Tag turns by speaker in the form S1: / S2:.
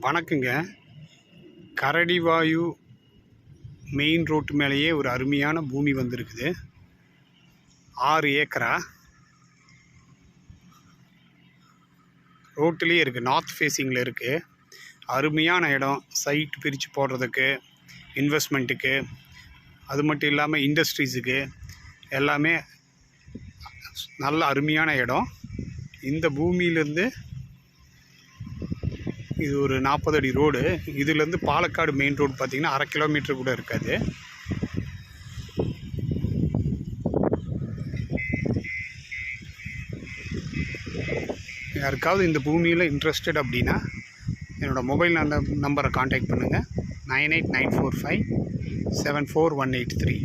S1: வணக்கங்க. கரடிவாயு main road மேலேயே ஒரு அருமையான பூமி வந்திருக்குது. 6 ஏக்கரா ரோட்டிலே இருக்குது. நார்த் ஃபேஸிங்கில் இருக்குது. அருமையான இடம். சைட் பிரித்து போடுறதுக்கு, இன்வெஸ்ட்மெண்ட்டுக்கு, அது மட்டும் இல்லாமல் இண்டஸ்ட்ரீஸுக்கு எல்லாமே நல்ல அருமையான இடம். இந்த பூமியிலேருந்து இது ஒரு 40 அடி ரோடு. இதுலேருந்து பாலக்காடு மெயின் ரோடு பார்த்திங்கன்னா 1/2 கிலோமீட்டர் கூட இருக்காது. யாருக்காவது இந்த பூமியில் இன்ட்ரெஸ்டட் அப்படின்னா என்னோடய மொபைல் நம்பரை காண்டாக்ட் பண்ணுங்கள். 9894574183.